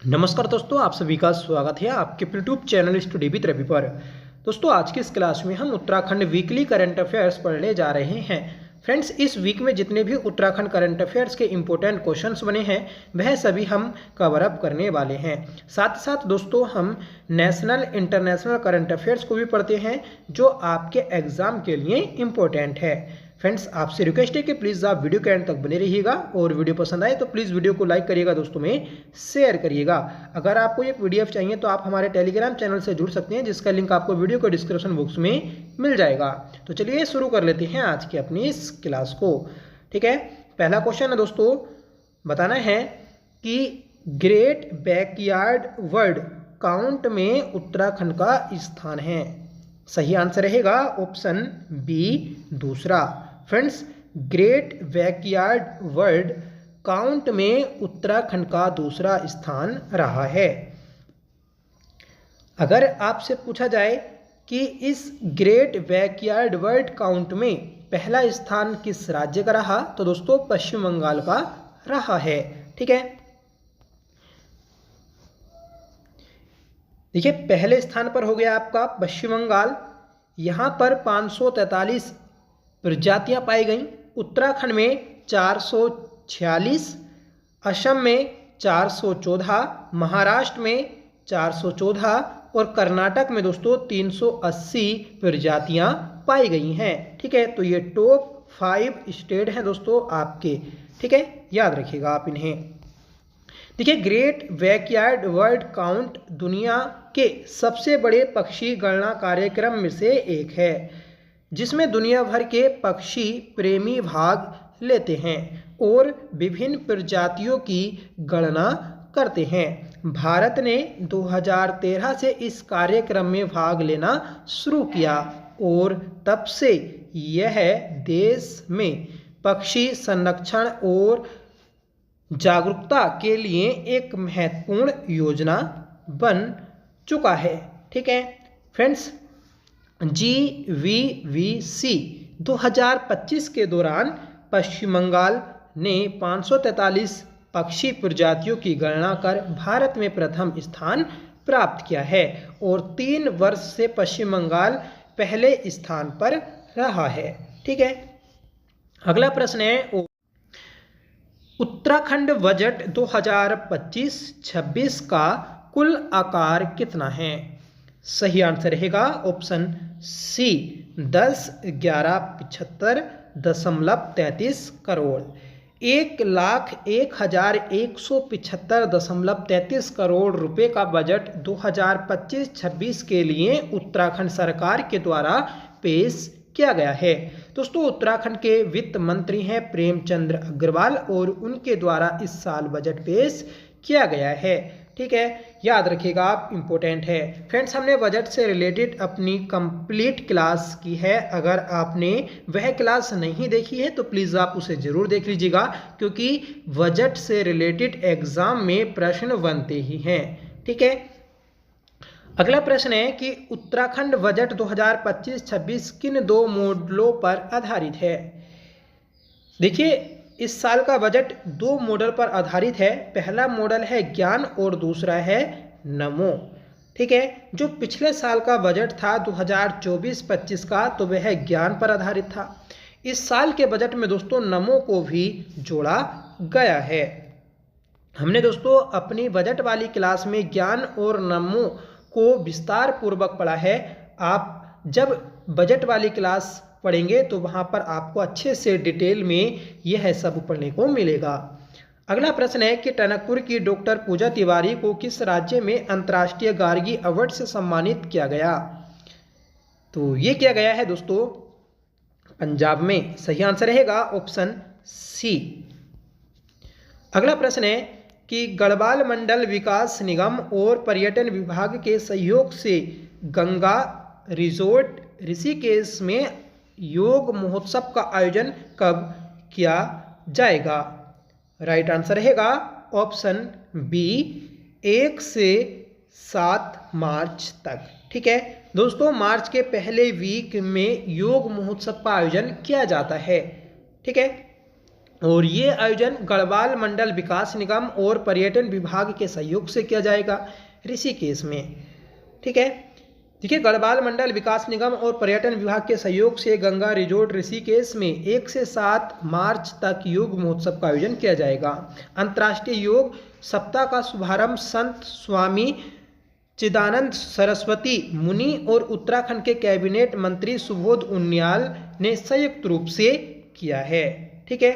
नमस्कार दोस्तों, आप सभी का स्वागत है आपके YouTube channel study with Ravi पर। दोस्तों, आज की इस क्लास में हम उत्तराखंड वीकली करंट अफेयर्स पढ़ने जा रहे हैं। फ्रेंड्स, इस वीक में जितने भी उत्तराखंड करंट अफेयर्स के इंपॉर्टेंट क्वेश्चंस बने हैं वह सभी हम कवर अप करने वाले हैं। साथ ही साथ दोस्तों हम नेशनल इंटरनेशनल करंट अफेयर्स को भी पढ़ते हैं जो आपके एग्जाम के लिए इम्पोर्टेंट है। फ्रेंड्स, आपसे रिक्वेस्ट है कि प्लीज़ आप वीडियो के एंड तक बने रहिएगा और वीडियो पसंद आए तो प्लीज़ वीडियो को लाइक करिएगा, दोस्तों में शेयर करिएगा। अगर आपको ये पीडीएफ चाहिए तो आप हमारे टेलीग्राम चैनल से जुड़ सकते हैं जिसका लिंक आपको वीडियो के डिस्क्रिप्शन बॉक्स में मिल जाएगा। तो चलिए शुरू कर लेते हैं आज की अपनी इस क्लास को। ठीक है, पहला क्वेश्चन है दोस्तों, बताना है कि ग्रेट बैकयार्ड वर्ड काउंट में उत्तराखंड का स्थान है। सही आंसर रहेगा ऑप्शन बी दूसरा। Friends, great backyard world count में उत्तराखंड का दूसरा स्थान रहा है। अगर आपसे पूछा जाए कि इस ग्रेट बैकयार्ड वर्ल्ड काउंट में पहला स्थान किस राज्य का रहा, तो दोस्तों पश्चिम बंगाल का रहा है। ठीक है, देखिए पहले स्थान पर हो गया आपका पश्चिम बंगाल। यहाँ पर 543 प्रजातियां पाई गई। उत्तराखंड में 446, असम में 414, महाराष्ट्र में 414 और कर्नाटक में दोस्तों 380 प्रजातियां पाई गई हैं। ठीक है, तो ये टॉप 5 स्टेट हैं दोस्तों आपके। ठीक है, याद रखिएगा आप इन्हें। देखिए, ग्रेट बैकयार्ड वर्ल्ड काउंट दुनिया के सबसे बड़े पक्षी गणना कार्यक्रम में से एक है जिसमें दुनिया भर के पक्षी प्रेमी भाग लेते हैं और विभिन्न प्रजातियों की गणना करते हैं। भारत ने 2013 से इस कार्यक्रम में भाग लेना शुरू किया और तब से यह देश में पक्षी संरक्षण और जागरूकता के लिए एक महत्वपूर्ण योजना बन चुका है। ठीक है फ्रेंड्स, GVVC 2025 के दौरान पश्चिम बंगाल ने 543 पक्षी प्रजातियों की गणना कर भारत में प्रथम स्थान प्राप्त किया है और 3 वर्ष से पश्चिम बंगाल पहले स्थान पर रहा है। ठीक है, अगला प्रश्न है, उत्तराखंड बजट 2025-26 का कुल आकार कितना है? सही आंसर रहेगा ऑप्शन सी 10,11,75.33 करोड़। 1,01,175.33 करोड़ रुपए का बजट 2025-26 के लिए उत्तराखंड सरकार के द्वारा पेश किया गया है। दोस्तों, उत्तराखंड के वित्त मंत्री हैं प्रेमचंद्र अग्रवाल और उनके द्वारा इस साल बजट पेश किया गया है। ठीक है, याद रखिएगा आप, इम्पोर्टेंट है। फ्रेंड्स, हमने बजट से रिलेटेड अपनी कंप्लीट क्लास की है। अगर आपने वह क्लास नहीं देखी है तो प्लीज़ आप उसे ज़रूर देख लीजिएगा क्योंकि बजट से रिलेटेड एग्जाम में प्रश्न बनते ही हैं। ठीक है, अगला प्रश्न है कि उत्तराखंड बजट 2025-26 किन 2 मॉडलों पर आधारित है? देखिए, इस साल का बजट 2 मॉडल पर आधारित है। पहला मॉडल है ज्ञान और दूसरा है नमो। ठीक है, जो पिछले साल का बजट था 2024-25 का तो वह ज्ञान पर आधारित था। इस साल के बजट में दोस्तों नमो को भी जोड़ा गया है। हमने दोस्तों अपनी बजट वाली क्लास में ज्ञान और नमो को विस्तार पूर्वक पढ़ा है। आप जब बजट वाली क्लास पढ़ेंगे तो वहाँ पर आपको अच्छे से डिटेल में यह सब पढ़ने को मिलेगा। अगला प्रश्न है कि टनकपुर की डॉक्टर पूजा तिवारी को किस राज्य में अंतर्राष्ट्रीय गार्गी अवार्ड से सम्मानित किया गया? तो ये किया गया है दोस्तों पंजाब में। सही आंसर रहेगा ऑप्शन सी। अगला प्रश्न है कि गढ़वाल मंडल विकास निगम और पर्यटन विभाग के सहयोग से गंगा रिजोर्ट ऋषिकेश में योग महोत्सव का आयोजन कब किया जाएगा? राइट आंसर रहेगा ऑप्शन बी 1 से 7 मार्च तक। ठीक है दोस्तों, मार्च के पहले वीक में योग महोत्सव का आयोजन किया जाता है। ठीक है, और ये आयोजन गढ़वाल मंडल विकास निगम और पर्यटन विभाग के सहयोग से किया जाएगा ऋषिकेश में। ठीक है, देखिए गढ़वाल मंडल विकास निगम और पर्यटन विभाग के सहयोग से गंगा रिजोर्ट ऋषिकेश में 1 से 7 मार्च तक योग महोत्सव का आयोजन किया जाएगा। अंतर्राष्ट्रीय योग सप्ताह का शुभारंभ संत स्वामी चिदानंद सरस्वती मुनि और उत्तराखंड के कैबिनेट मंत्री सुबोध उनियाल ने संयुक्त रूप से किया है। ठीक है,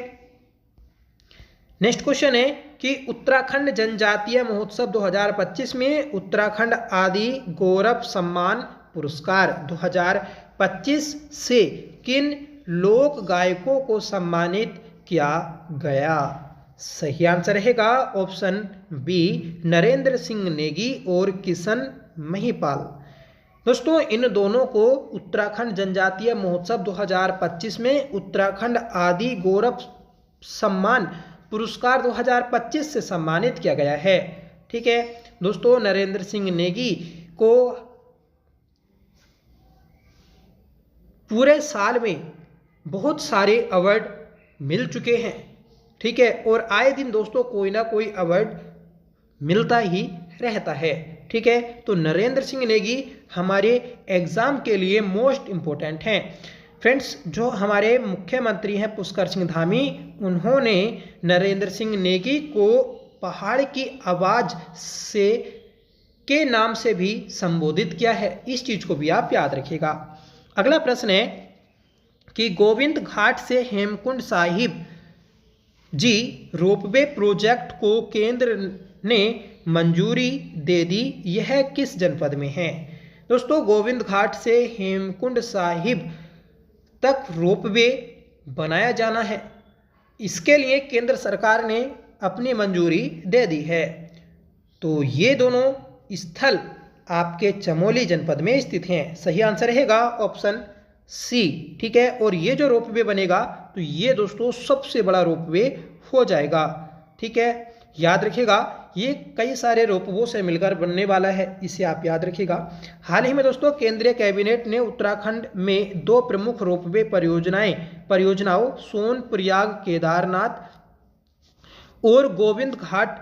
नेक्स्ट क्वेश्चन है कि उत्तराखंड जनजातीय महोत्सव 2025 में उत्तराखंड आदि गौरव सम्मान पुरस्कार 2025 से किन लोक गायकों को सम्मानित किया गया? सही आंसर रहेगा ऑप्शन बी, नरेंद्र सिंह नेगी और किशन महिपाल। दोस्तों इन दोनों को उत्तराखंड जनजातीय महोत्सव 2025 में उत्तराखंड आदि गौरव सम्मान पुरस्कार 2025 से सम्मानित किया गया है। ठीक है दोस्तों, नरेंद्र सिंह नेगी को पूरे साल में बहुत सारे अवार्ड मिल चुके हैं। ठीक है, और आए दिन दोस्तों कोई ना कोई अवार्ड मिलता ही रहता है। ठीक है, तो नरेंद्र सिंह नेगी हमारे एग्जाम के लिए मोस्ट इम्पोर्टेंट हैं। फ्रेंड्स, जो हमारे मुख्यमंत्री हैं पुष्कर सिंह धामी, उन्होंने नरेंद्र सिंह नेगी को पहाड़ की आवाज़ से के नाम से भी संबोधित किया है। इस चीज़ को भी आप याद रखिएगा। अगला प्रश्न है कि गोविंद घाट से हेमकुंड साहिब जी रोपवे प्रोजेक्ट को केंद्र ने मंजूरी दे दी, यह किस जनपद में है? दोस्तों गोविंद घाट से हेमकुंड साहिब तक रोपवे बनाया जाना है, इसके लिए केंद्र सरकार ने अपनी मंजूरी दे दी है। तो ये दोनों स्थल आपके चमोली जनपद में स्थित हैं। सही आंसर रहेगा ऑप्शन सी। ठीक है, और ये जो रोपवे बनेगा तो ये दोस्तों सबसे बड़ा रोपवे हो जाएगा। ठीक है, याद रखिएगा ये कई सारे रोपवों से मिलकर बनने वाला है, इसे आप याद रखिएगा। हाल ही में दोस्तों केंद्रीय कैबिनेट ने उत्तराखंड में 2 प्रमुख रोपवे परियोजनाओं सोनप्रयाग केदारनाथ और गोविंद घाट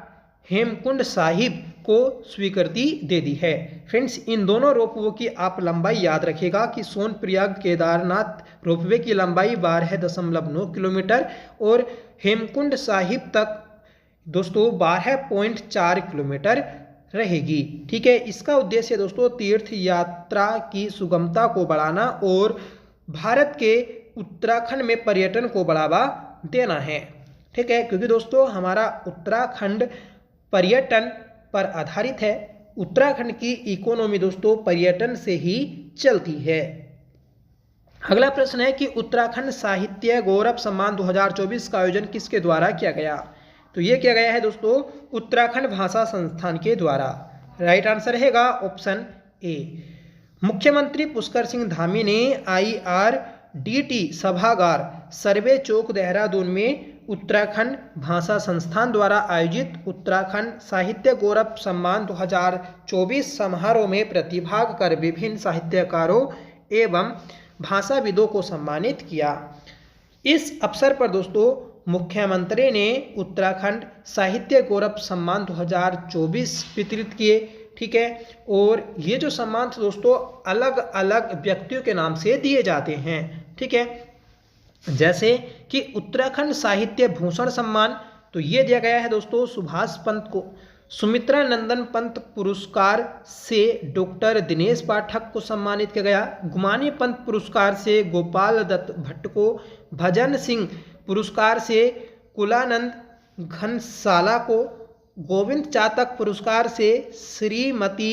हेमकुंड साहिब को स्वीकृति दे दी है। फ्रेंड्स, इन दोनों रोपवे की आप लंबाई याद रखिएगा कि सोनप्रयाग केदारनाथ रोपवे की लंबाई 12.9 किलोमीटर और हेमकुंड साहिब तक दोस्तों 12.4 किलोमीटर रहेगी। ठीक है, इसका उद्देश्य दोस्तों तीर्थ यात्रा की सुगमता को बढ़ाना और भारत के उत्तराखंड में पर्यटन को बढ़ावा देना है। ठीक है, क्योंकि दोस्तों हमारा उत्तराखंड पर्यटन पर आधारित है। उत्तराखंड की इकोनॉमी दोस्तों पर्यटन से ही चलती है। अगला प्रश्न है कि उत्तराखंड साहित्य गौरव सम्मान 2024 का आयोजन किसके द्वारा किया गया? तो ये किया गया है दोस्तों उत्तराखंड भाषा संस्थान के द्वारा। राइट आंसर रहेगा ऑप्शन ए। मुख्यमंत्री पुष्कर सिंह धामी ने IRDT सभागार सर्वे चौक देहरादून में उत्तराखंड भाषा संस्थान द्वारा आयोजित उत्तराखंड साहित्य गौरव सम्मान 2024 समारोह में प्रतिभाग कर विभिन्न साहित्यकारों एवं भाषाविदों को सम्मानित किया। इस अवसर पर दोस्तों मुख्यमंत्री ने उत्तराखंड साहित्य गौरव सम्मान 2024 वितरित किए। ठीक है, और ये जो सम्मान दोस्तों अलग अलग व्यक्तियों के नाम से दिए जाते हैं। ठीक है, जैसे कि उत्तराखंड साहित्य भूषण सम्मान तो ये दिया गया है दोस्तों सुभाष पंत को। सुमित्रा नंदन पंत पुरस्कार से डॉक्टर दिनेश पाठक को सम्मानित किया गया। गुमानी पंत पुरस्कार से गोपाल दत्त भट्ट को। भजन सिंह पुरस्कार से कुलानंद घनसाला को। गोविंद चातक पुरस्कार से श्रीमती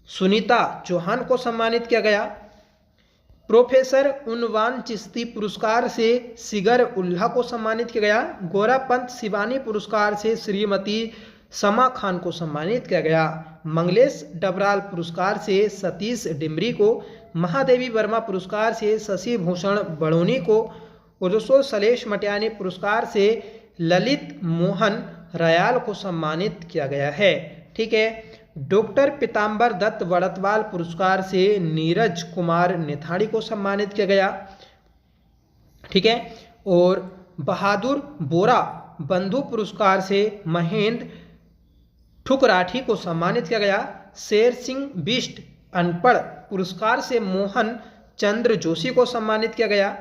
सुनीता चौहान को सम्मानित किया गया। प्रोफेसर उनवान चिश्ती पुरस्कार से सिगर उल्लाह को सम्मानित किया गया। गोरा पंत शिवानी पुरस्कार से श्रीमती समा खान को सम्मानित किया गया। मंगलेश डबराल पुरस्कार से सतीश डिमरी को। महादेवी वर्मा पुरस्कार से शशि भूषण बड़ोनी को। और दोस्तों सलेश मटियानी पुरस्कार से ललित मोहन रयाल को सम्मानित किया गया है। ठीक है, डॉक्टर पीताम्बर दत्त वड़तवाल पुरस्कार से नीरज कुमार नेथाड़ी को सम्मानित किया गया। ठीक है, और बहादुर बोरा बंधु पुरस्कार से महेंद्र ठुकराठी को सम्मानित किया गया। शेर सिंह बिष्ट अनपढ़ पुरस्कार से मोहन चंद्र जोशी को सम्मानित किया गया।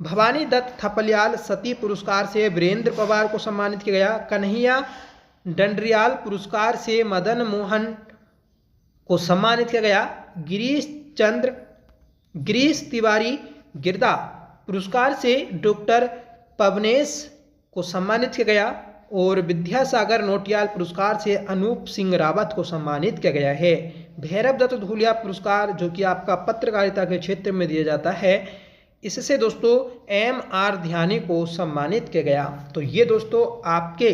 भवानी दत्त थपलियाल सती पुरस्कार से वीरेंद्र पवार को सम्मानित किया गया। कन्हैया डंडरियाल पुरस्कार से मदन मोहन को सम्मानित किया गया। गिरीश तिवारी गिरदा पुरस्कार से डॉक्टर पवनेश को सम्मानित किया गया और विद्यासागर नोटियाल पुरस्कार से अनूप सिंह रावत को सम्मानित किया गया है। भैरव दत्त धूलिया पुरस्कार जो कि आपका पत्रकारिता के क्षेत्र में दिया जाता है, इससे दोस्तों M.R. ध्यानी को सम्मानित किया गया। तो ये दोस्तों आपके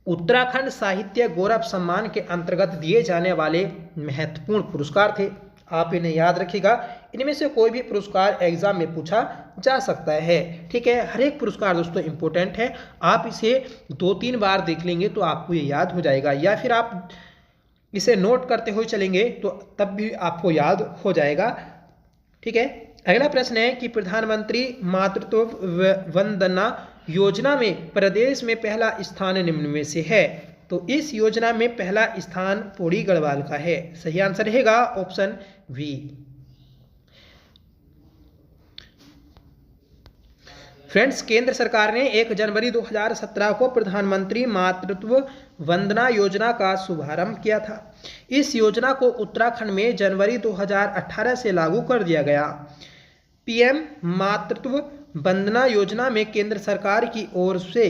उत्तराखंड साहित्य गौरव सम्मान के अंतर्गत दिए जाने वाले महत्वपूर्ण पुरस्कार थे। आप इन्हें याद रखिएगा, इनमें से कोई भी पुरस्कार एग्जाम में पूछा जा सकता है। ठीक है, हर एक पुरस्कार दोस्तों इंपॉर्टेंट है। आप इसे 2-3 बार देख लेंगे तो आपको ये याद हो जाएगा, या फिर आप इसे नोट करते हुए चलेंगे तो तब भी आपको याद हो जाएगा। ठीक है, अगला प्रश्न है कि प्रधानमंत्री मातृत्व वंदना योजना में प्रदेश में पहला स्थान निम्न में से है। तो इस योजना में पहला स्थान पौड़ी गढ़वाल का है। सही आंसर रहेगा ऑप्शन बी। फ्रेंड्स, केंद्र सरकार ने 1 जनवरी 2017 को प्रधानमंत्री मातृत्व वंदना योजना का शुभारंभ किया था। इस योजना को उत्तराखंड में जनवरी 2018 से लागू कर दिया गया। पीएम मातृत्व वंदना योजना में केंद्र सरकार की ओर से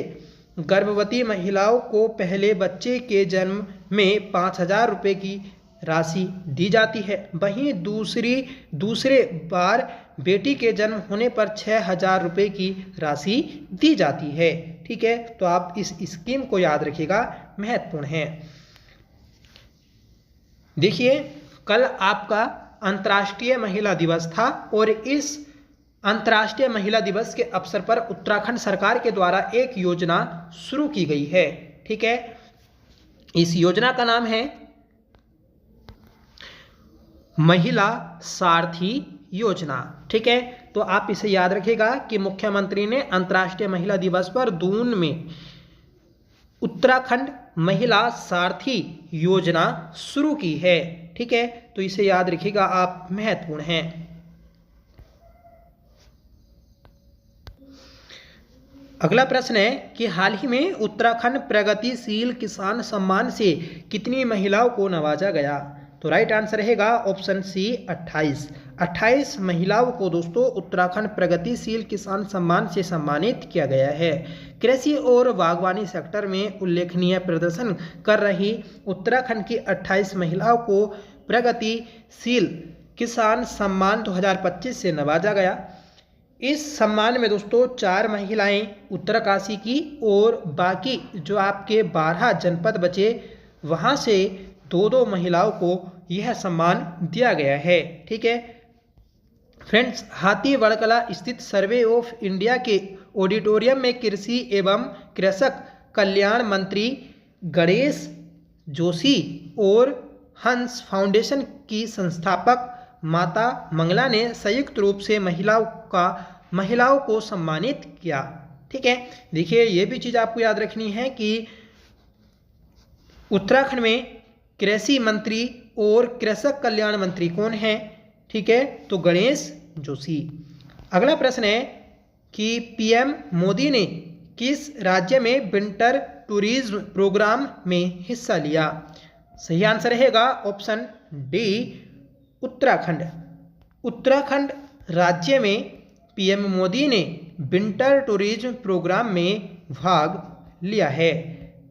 गर्भवती महिलाओं को पहले बच्चे के जन्म में 5,000 रुपये की राशि दी जाती है। वहीं दूसरे बार बेटी के जन्म होने पर 6,000 रुपये की राशि दी जाती है। ठीक है, तो आप इस स्कीम को याद रखिएगा, महत्वपूर्ण है। देखिए, कल आपका अंतर्राष्ट्रीय महिला दिवस था और इस अंतर्राष्ट्रीय महिला दिवस के अवसर पर उत्तराखंड सरकार के द्वारा एक योजना शुरू की गई है। ठीक है, इस योजना का नाम है महिला सारथी योजना। ठीक है, तो आप इसे याद रखिएगा कि मुख्यमंत्री ने अंतर्राष्ट्रीय महिला दिवस पर दून में उत्तराखंड महिला सारथी योजना शुरू की है। ठीक है, तो इसे याद रखिएगा आप, महत्वपूर्ण है। अगला प्रश्न है कि हाल ही में उत्तराखंड प्रगतिशील किसान सम्मान से कितनी महिलाओं को नवाजा गया। तो राइट आंसर रहेगा ऑप्शन सी 28 महिलाओं को दोस्तों उत्तराखंड प्रगतिशील किसान सम्मान से सम्मानित किया गया है। कृषि और बागवानी सेक्टर में उल्लेखनीय प्रदर्शन कर रही उत्तराखंड की 28 महिलाओं को प्रगतिशील किसान सम्मान 2025 से नवाजा गया। इस सम्मान में दोस्तों 4 महिलाएं उत्तरकाशी की और बाकी जो आपके 12 जनपद बचे वहां से 2-2 महिलाओं को यह सम्मान दिया गया है। ठीक है फ्रेंड्स, हाथी वड़कला स्थित सर्वे ऑफ इंडिया के ऑडिटोरियम में कृषि एवं कृषक कल्याण मंत्री गणेश जोशी और हंस फाउंडेशन की संस्थापक माता मंगला ने संयुक्त रूप से महिलाओं को सम्मानित किया। ठीक है, देखिए ये भी चीज़ आपको याद रखनी है कि उत्तराखंड में कृषि मंत्री और कृषक कल्याण मंत्री कौन है। ठीक है, तो गणेश जोशी। अगला प्रश्न है कि पीएम मोदी ने किस राज्य में विंटर टूरिज्म प्रोग्राम में हिस्सा लिया। सही आंसर रहेगा ऑप्शन डी उत्तराखंड राज्य में पीएम मोदी ने विंटर टूरिज्म प्रोग्राम में भाग लिया है।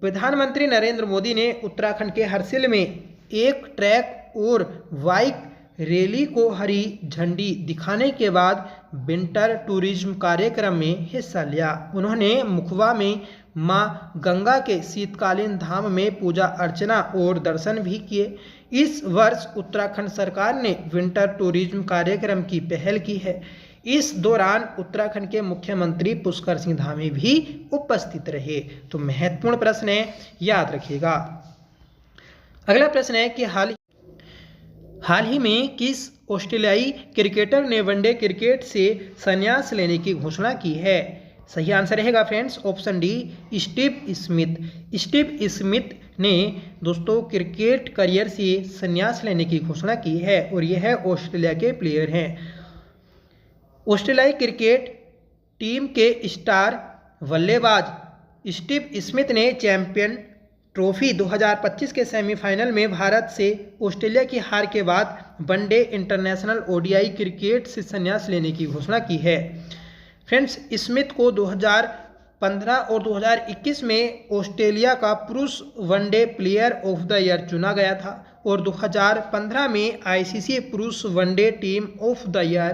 प्रधानमंत्री नरेंद्र मोदी ने उत्तराखंड के हरसिल में एक ट्रैक और बाइक रैली को हरी झंडी दिखाने के बाद विंटर टूरिज्म कार्यक्रम में हिस्सा लिया। उन्होंने मुखवा में मां गंगा के शीतकालीन धाम में पूजा अर्चना और दर्शन भी किए। इस वर्ष उत्तराखंड सरकार ने विंटर टूरिज्म कार्यक्रम की पहल की है। इस दौरान उत्तराखंड के मुख्यमंत्री पुष्कर सिंह धामी भी उपस्थित रहे। तो महत्वपूर्ण प्रश्न है, याद रखिएगा। अगला प्रश्न है कि हाल ही में किस ऑस्ट्रेलियाई क्रिकेटर ने वनडे क्रिकेट से संन्यास लेने की घोषणा की है। सही आंसर रहेगा friends option D, Steve Smith. Steve Smith ने दोस्तों क्रिकेट करियर से संन्यास लेने की घोषणा की है और यह ऑस्ट्रेलिया के प्लेयर हैं। ऑस्ट्रेलियाई क्रिकेट टीम के स्टार बल्लेबाज स्टीव स्मिथ ने चैंपियन ट्रॉफी 2025 के सेमीफाइनल में भारत से ऑस्ट्रेलिया की हार के बाद वनडे इंटरनेशनल ओडीआई क्रिकेट से संन्यास लेने की घोषणा की है। फ्रेंड्स, स्मिथ को 2015 और 2021 में ऑस्ट्रेलिया का पुरुष one day player of the year चुना गया था और 2015 में आईसीसी पुरुष one day team of the year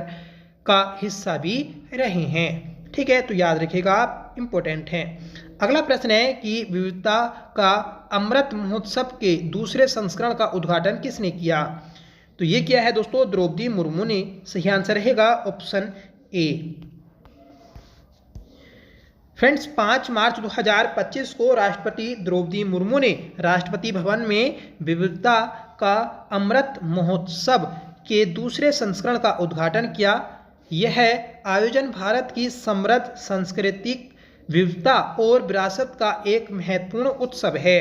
का हिस्सा भी रहे हैं। ठीक है, तो याद रखिएगा आप, इम्पोर्टेंट हैं। अगला प्रश्न है कि विविधता का अमृत महोत्सव के दूसरे संस्करण का उद्घाटन किसने किया? तो ये किया है दोस्तों द्रौपदी मुर्मू ने। सही आंसर रहेगा ऑप्शन ए। फ्रेंड्स, 5 मार्च 2025 को राष्ट्रपति द्रौपदी मुर्मू ने राष्ट्रपति भवन में विविधता का अमृत महोत्सव के दूसरे संस्करण का उद्घाटन किया। यह आयोजन भारत की समृद्ध सांस्कृतिक विविधता और विरासत का एक महत्वपूर्ण उत्सव है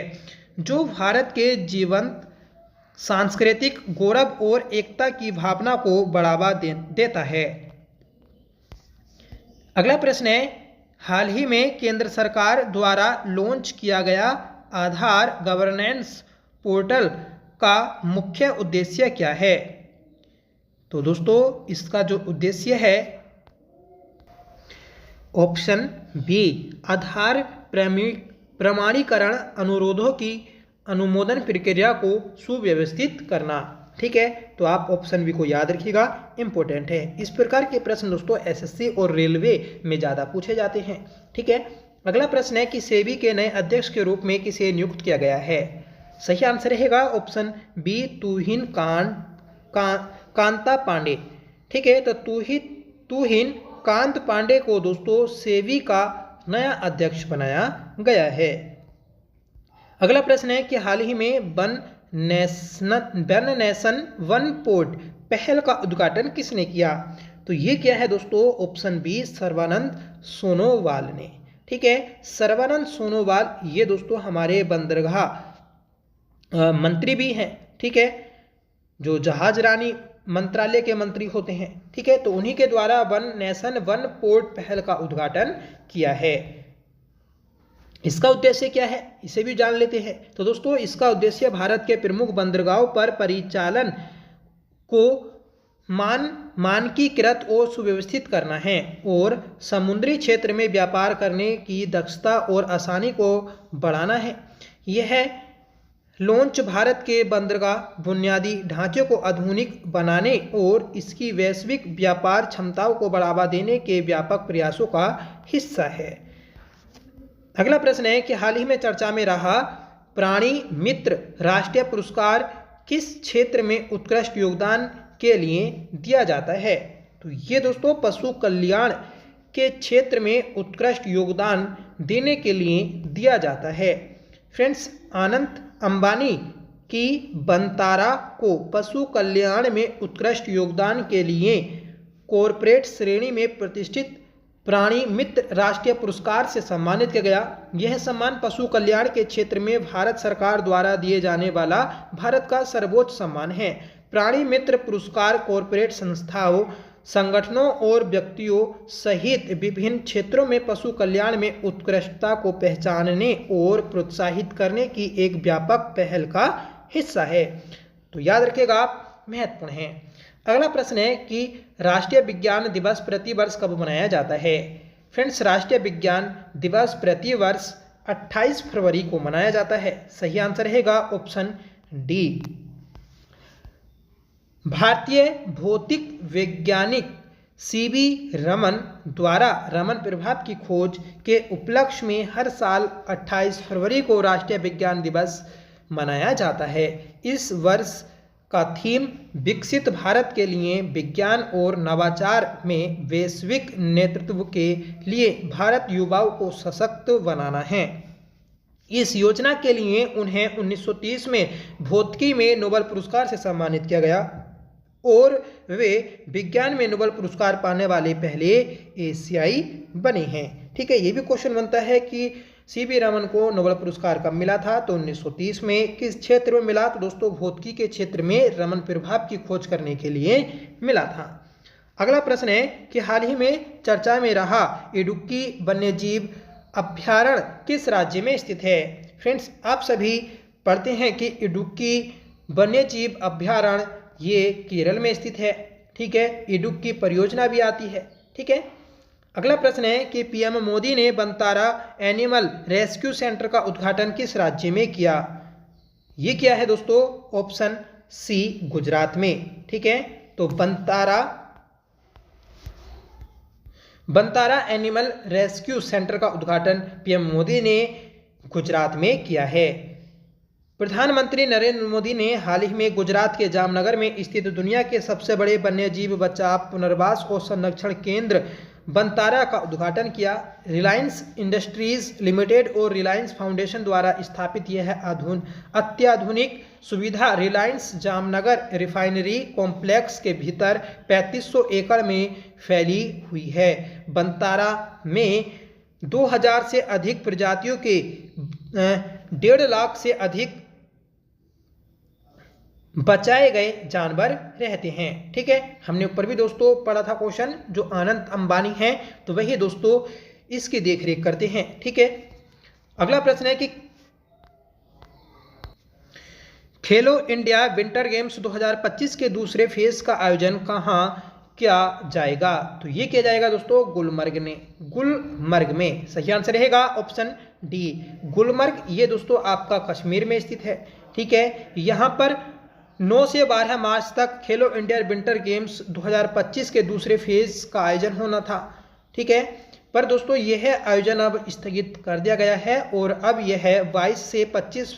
जो भारत के जीवंत सांस्कृतिक गौरव और एकता की भावना को बढ़ावा देता है। अगला प्रश्न है, हाल ही में केंद्र सरकार द्वारा लॉन्च किया गया आधार गवर्नेंस पोर्टल का मुख्य उद्देश्य क्या है? तो दोस्तों इसका जो उद्देश्य है ऑप्शन बी, आधार प्रमाणीकरण अनुरोधों की अनुमोदन प्रक्रिया को सुव्यवस्थित करना। ठीक है, तो आप ऑप्शन बी को याद रखिएगा, इंपॉर्टेंट है। इस प्रकार के प्रश्न दोस्तों एसएससी और रेलवे में ज़्यादा पूछे जाते हैं। ठीक है, अगला प्रश्न है कि सेबी के नए अध्यक्ष के रूप में किसे नियुक्त किया गया है? सही आंसर रहेगा ऑप्शन बी, तुहिन कांता पांडे। ठीक है, तो तुहिन कांत पांडे को दोस्तों सेबी का नया अध्यक्ष बनाया गया है। अगला प्रश्न है कि हाल ही में वन नेशन वन पोर्ट पहल का उद्घाटन किसने किया? तो ये क्या है दोस्तों ऑप्शन बी, सर्बानंद सोनोवाल ने। ठीक है, सर्बानंद सोनोवाल ये दोस्तों हमारे बंदरगाह मंत्री भी हैं। ठीक है, जो जहाज रानी मंत्रालय के मंत्री होते हैं। ठीक है, तो उन्हीं के द्वारा वन नेशन वन पोर्ट पहल का उद्घाटन किया है। इसका उद्देश्य क्या है इसे भी जान लेते हैं। तो दोस्तों इसका उद्देश्य भारत के प्रमुख बंदरगाहों पर परिचालन को मानकीकृत और सुव्यवस्थित करना है और समुद्री क्षेत्र में व्यापार करने की दक्षता और आसानी को बढ़ाना है। यह लॉन्च भारत के बंदरगाह बुनियादी ढांचे को आधुनिक बनाने और इसकी वैश्विक व्यापार क्षमताओं को बढ़ावा देने के व्यापक प्रयासों का हिस्सा है। अगला प्रश्न है कि हाल ही में चर्चा में रहा प्राणी मित्र राष्ट्रीय पुरस्कार किस क्षेत्र में उत्कृष्ट योगदान के लिए दिया जाता है? तो ये दोस्तों पशु कल्याण के क्षेत्र में उत्कृष्ट योगदान देने के लिए दिया जाता है। फ्रेंड्स, अनंत अंबानी की वनतारा को पशु कल्याण में उत्कृष्ट योगदान के लिए कॉरपोरेट श्रेणी में प्रतिष्ठित प्राणी मित्र राष्ट्रीय पुरस्कार से सम्मानित किया गया। यह सम्मान पशु कल्याण के क्षेत्र में भारत सरकार द्वारा दिए जाने वाला भारत का सर्वोच्च सम्मान है। प्राणी मित्र पुरस्कार कॉरपोरेट संस्थाओं, संगठनों और व्यक्तियों सहित विभिन्न क्षेत्रों में पशु कल्याण में उत्कृष्टता को पहचानने और प्रोत्साहित करने की एक व्यापक पहल का हिस्सा है। तो याद रखिएगा आप, महत्वपूर्ण है। अगला प्रश्न है कि राष्ट्रीय विज्ञान दिवस प्रतिवर्ष कब मनाया जाता है? फ्रेंड्स, राष्ट्रीय विज्ञान दिवस प्रतिवर्ष 28 फरवरी को मनाया जाता है। सही आंसर रहेगा ऑप्शन डी। भारतीय भौतिक वैज्ञानिक सीवी रमन द्वारा रमन प्रभाव की खोज के उपलक्ष्य में हर साल 28 फरवरी को राष्ट्रीय विज्ञान दिवस मनाया जाता है। इस वर्ष का थीम विकसित भारत के लिए विज्ञान और नवाचार में वैश्विक नेतृत्व के लिए भारत युवाओं को सशक्त बनाना है। इस योजना के लिए उन्हें 1930 में भौतिकी में नोबेल पुरस्कार से सम्मानित किया गया और वे विज्ञान में नोबेल पुरस्कार पाने वाले पहले एशियाई बने हैं। ठीक है, ये भी क्वेश्चन बनता है कि सीवी रमन को नोबेल पुरस्कार कब मिला था, तो 1930 में। किस क्षेत्र में मिला, तो दोस्तों भौतिकी के क्षेत्र में रमन प्रभाव की खोज करने के लिए मिला था। अगला प्रश्न है कि हाल ही में चर्चा में रहा इडुक्की वन्यजीव अभ्यारण्य किस राज्य में स्थित है। फ्रेंड्स, आप सभी पढ़ते हैं कि इडुक्की वन्यजीव अभ्यारण्य ये केरल में स्थित है। ठीक है, इडुक्की परियोजना भी आती है। ठीक है, अगला प्रश्न है कि पीएम मोदी ने बंतारा एनिमल रेस्क्यू सेंटर का उद्घाटन किस राज्य में किया। ये क्या है दोस्तों, ऑप्शन सी गुजरात में। ठीक है, तो बंतारा एनिमल रेस्क्यू सेंटर का उद्घाटन पीएम मोदी ने गुजरात में किया है। प्रधानमंत्री नरेंद्र मोदी ने हाल ही में गुजरात के जामनगर में स्थित दुनिया के सबसे बड़े वन्यजीव बचाव, पुनर्वास और संरक्षण केंद्र बंतारा का उद्घाटन किया। रिलायंस इंडस्ट्रीज लिमिटेड और रिलायंस फाउंडेशन द्वारा स्थापित यह अत्याधुनिक सुविधा रिलायंस जामनगर रिफाइनरी कॉम्प्लेक्स के भीतर 3500 एकड़ में फैली हुई है। बंतारा में 2000 से अधिक प्रजातियों के 1.5 लाख से अधिक बचाए गए जानवर रहते हैं। ठीक है, हमने ऊपर भी दोस्तों पढ़ा था क्वेश्चन, जो आनंद अंबानी हैं तो वही दोस्तों इसकी देखरेख करते हैं। ठीक है, अगला प्रश्न है कि खेलो इंडिया विंटर गेम्स 2025 के दूसरे फेज का आयोजन कहाँ किया जाएगा। तो ये किया जाएगा दोस्तों गुलमर्ग में। सही आंसर रहेगा ऑप्शन डी गुलमर्ग। ये दोस्तों आपका कश्मीर में स्थित है। ठीक है, यहाँ पर 9 से 12 मार्च तक खेलो इंडिया विंटर गेम्स 2025 के दूसरे फेज का आयोजन होना था। ठीक है, पर दोस्तों यह आयोजन अब स्थगित कर दिया गया है और अब यह 22 से 25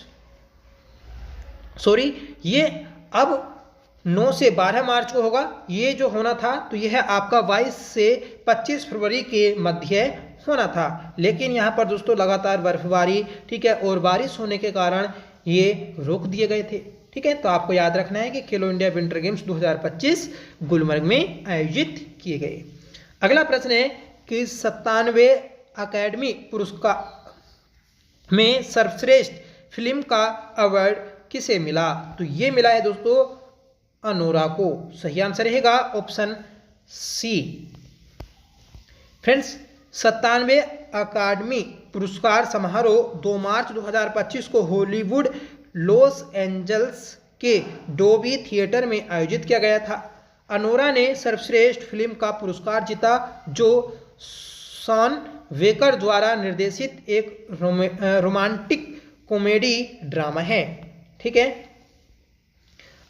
ये अब 9 से 12 मार्च को होगा। ये जो होना था तो यह आपका 22 से 25 फरवरी के मध्य होना था, लेकिन यहाँ पर दोस्तों लगातार बर्फबारी, ठीक है, और बारिश होने के कारण ये रोक दिए गए थे। ठीक है, तो आपको याद रखना है कि खेलो इंडिया विंटर गेम्स 2025 गुलमर्ग में आयोजित किए गए। अगला प्रश्न है कि 97वें अकादमी पुरस्कार में सर्वश्रेष्ठ फिल्म का अवार्ड किसे मिला। तो ये मिला है दोस्तों अनोरा को। सही आंसर रहेगा ऑप्शन सी। फ्रेंड्स, 97वें अकादमी पुरस्कार समारोह 2 मार्च 2025 को हॉलीवुड लॉस एंजल्स के डोबी थिएटर में आयोजित किया गया था। अनोरा ने सर्वश्रेष्ठ फिल्म का पुरस्कार जीता, जो शॉन वेकर द्वारा निर्देशित एक रोमांटिक कॉमेडी ड्रामा है। ठीक है,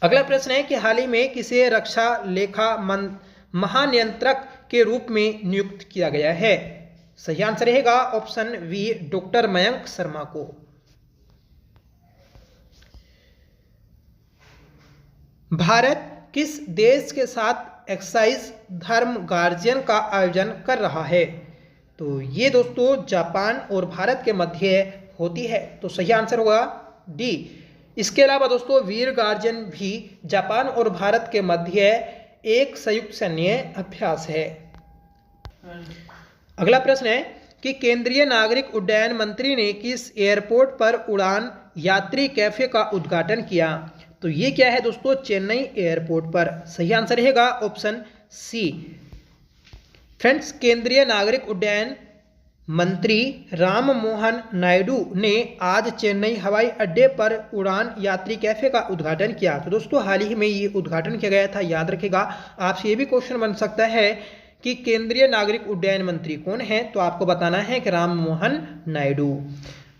अगला प्रश्न है कि हाल ही में किसे रक्षा लेखा महानियंत्रक के रूप में नियुक्त किया गया है। सही आंसर रहेगा option B doctor Mayank Sharma को। भारत किस देश के साथ एक्साइज धर्म गार्जियन का आयोजन कर रहा है। तो ये दोस्तों जापान और भारत के मध्य होती है, तो सही आंसर होगा डी। इसके अलावा दोस्तों वीर गार्जियन भी जापान और भारत के मध्य एक संयुक्त सैन्य अभ्यास है। अगला प्रश्न है कि केंद्रीय नागरिक उड्डयन मंत्री ने किस एयरपोर्ट पर उड़ान यात्री कैफे का उद्घाटन किया। तो ये क्या है दोस्तों, चेन्नई एयरपोर्ट पर। सही आंसर रहेगा ऑप्शन सी। फ्रेंड्स, केंद्रीय नागरिक उड्डयन मंत्री राम मोहन नायडू ने आज चेन्नई हवाई अड्डे पर उड़ान यात्री कैफे का उद्घाटन किया। तो दोस्तों हाल ही में ये उद्घाटन किया गया था, याद रखेगा। आपसे ये भी क्वेश्चन बन सकता है कि केंद्रीय नागरिक उड्डयन मंत्री कौन है, तो आपको बताना है कि राम मोहन नायडू।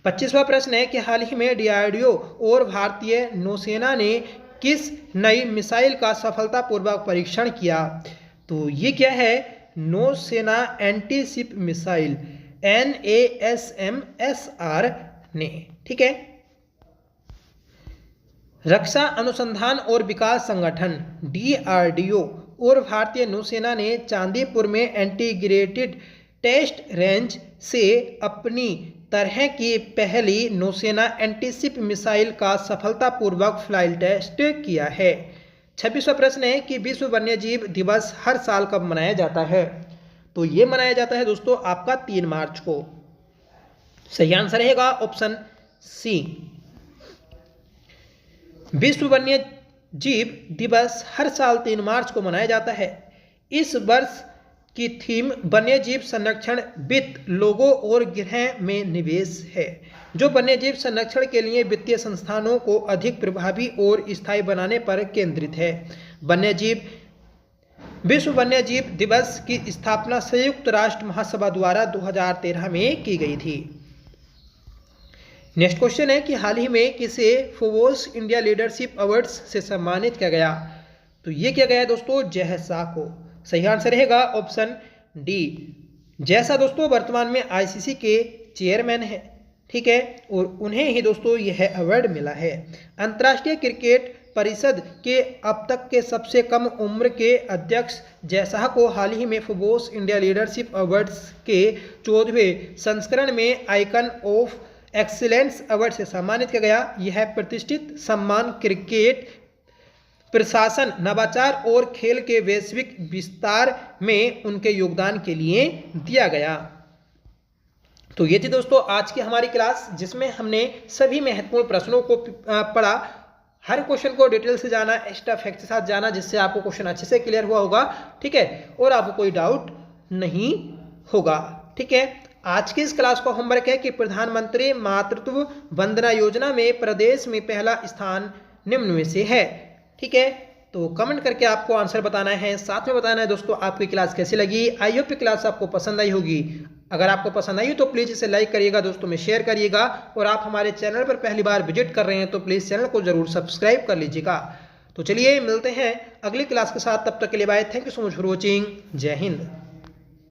25वां प्रश्न है कि हाल ही में डीआरडीओ और भारतीय नौसेना ने किस नई मिसाइल का सफलतापूर्वक परीक्षण किया। तो ये क्या है, नौसेना एंटी शिप मिसाइल NASMSR ने। ठीक है, रक्षा अनुसंधान और विकास संगठन DRDO और भारतीय नौसेना ने चांदीपुर में इंटीग्रेटेड टेस्ट रेंज से अपनी तरह की पहली नौसेना एंटीशिप मिसाइल का सफलतापूर्वक फ्लाइट टेस्ट किया है। 26वां प्रश्न है कि विश्व वन्यजीव दिवस हर साल कब मनाया जाता है। तो ये मनाया जाता है दोस्तों आपका 3 मार्च को। सही आंसर रहेगा ऑप्शन सी। विश्व वन्य जीव दिवस हर साल 3 मार्च को मनाया जाता है। इस वर्ष की थीम वन्य जीव संरक्षण, वित्त, लोगों और गृह में निवेश है, जो वन्य जीव संरक्षण के लिए वित्तीय संस्थानों को अधिक प्रभावी और स्थायी बनाने पर केंद्रित है। विश्व वन्य जीव दिवस की स्थापना संयुक्त राष्ट्र महासभा द्वारा 2013 में की गई थी। नेक्स्ट क्वेश्चन है कि हाल ही में किसे फोर्ब्स इंडिया लीडरशिप अवार्ड्स से सम्मानित किया गया? तो ये किया गया है दोस्तों जय शाह को। सही आंसर रहेगा ऑप्शन डी। जय शाह दोस्तों वर्तमान में आईसीसी के चेयरमैन हैं, ठीक है, और उन्हें ही दोस्तों यह अवार्ड मिला है। अंतर्राष्ट्रीय क्रिकेट परिषद के अब तक के सबसे कम उम्र के अध्यक्ष जय शाह को हाल ही में फोर्ब्स इंडिया लीडरशिप अवार्ड्स के 14वें संस्करण में आइकन ऑफ एक्सीलेंस अवार्ड से सम्मानित किया गया। यह प्रतिष्ठित सम्मान क्रिकेट प्रशासन, नवाचार और खेल के वैश्विक विस्तार में उनके योगदान के लिए दिया गया। तो ये थी दोस्तों आज की हमारी क्लास, जिसमें हमने सभी महत्वपूर्ण प्रश्नों को पढ़ा। हर क्वेश्चन को डिटेल से जाना, एक्स्ट्रा फैक्ट के साथ जाना, जिससे आपको क्वेश्चन अच्छे से क्लियर हुआ होगा, ठीक है, और आपको कोई डाउट नहीं होगा, ठीक है। आज की इस क्लास का होमवर्क है कि प्रधानमंत्री मातृत्व वंदना योजना में प्रदेश में पहला स्थान निम्न में से है, ठीक है। तो कमेंट करके आपको आंसर बताना है, साथ में बताना है दोस्तों आपकी क्लास कैसी लगी। आई होप क्लास आपको पसंद आई होगी। अगर आपको पसंद आई तो प्लीज़ इसे लाइक करिएगा, दोस्तों में शेयर करिएगा, और आप हमारे चैनल पर पहली बार विजिट कर रहे हैं तो प्लीज़ चैनल को जरूर सब्सक्राइब कर लीजिएगा। तो चलिए मिलते हैं अगली क्लास के साथ, तब तक के लिए bye. Thank you so much for watching. जय हिंद।